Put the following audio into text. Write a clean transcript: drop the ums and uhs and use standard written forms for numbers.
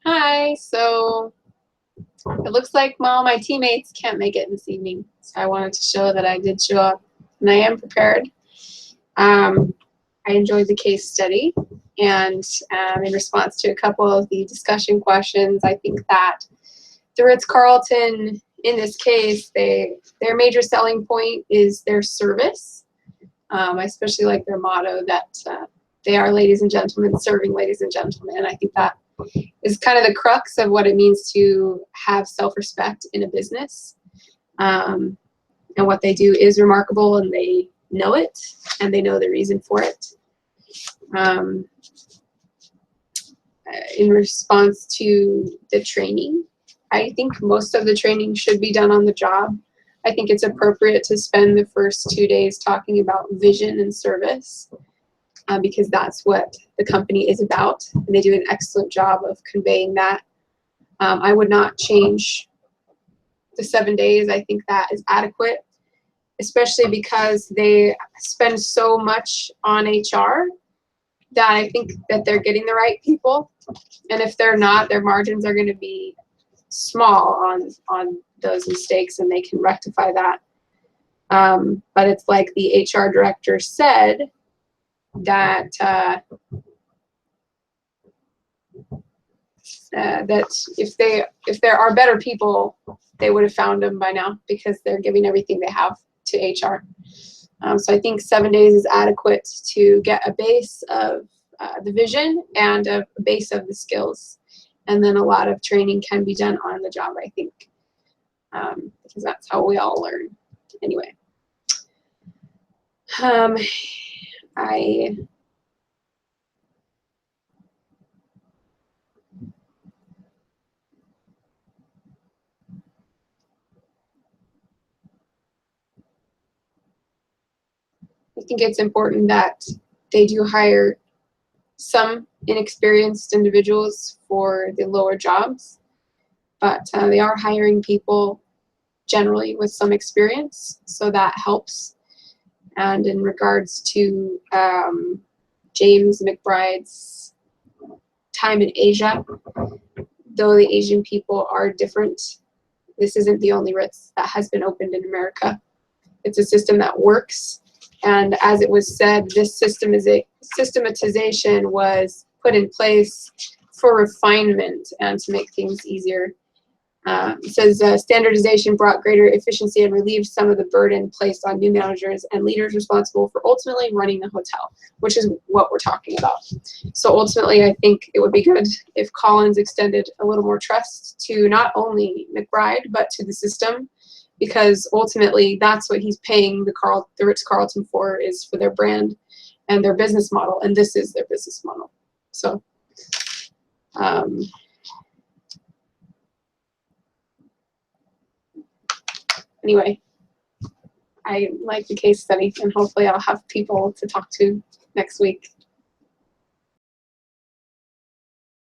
Hi, so it looks like all my teammates can't make it this evening, so I wanted to show that I did show up and I am prepared. I enjoyed the case study, and in response to a couple of the discussion questions, I think that the Ritz-Carlton, in this case, their major selling point is their service. I especially like their motto that they are ladies and gentlemen serving ladies and gentlemen, and I think that is kind of the crux of what it means to have self-respect in a business. And what they do is remarkable, and they know it, and they know the reason for it. In response to the training, I think most of the training should be done on the job. I think it's appropriate to spend the first 2 days talking about vision and service, because that's what the company is about, and they do an excellent job of conveying that. I would not change the 7 days. I think that is adequate, especially because they spend so much on HR that I think that they're getting the right people, and if they're not, their margins are going to be small on those mistakes, and they can rectify that. But it's like the HR director said, that that if there are better people, they would have found them by now, because they're giving everything they have to HR. So I think 7 days is adequate to get a base of the vision and a base of the skills, and then a lot of training can be done on the job, I think, because that's how we all learn anyway. I think it's important that they do hire some inexperienced individuals for the lower jobs, but they are hiring people generally with some experience, so that helps. And in regards to James McBride's time in Asia, though the Asian people are different, this isn't the only Ritz that has been opened in America. It's a system that works. And as it was said, this systematization was put in place for refinement and to make things easier. It says standardization brought greater efficiency and relieved some of the burden placed on new managers and leaders responsible for ultimately running the hotel, which is what we're talking about. So ultimately, I think it would be good if Collins extended a little more trust to not only McBride, but to the system, because ultimately that's what he's paying the Ritz-Carlton for, is for their brand and their business model, and this is their business model. So anyway, I like the case study, and hopefully I'll have people to talk to next week.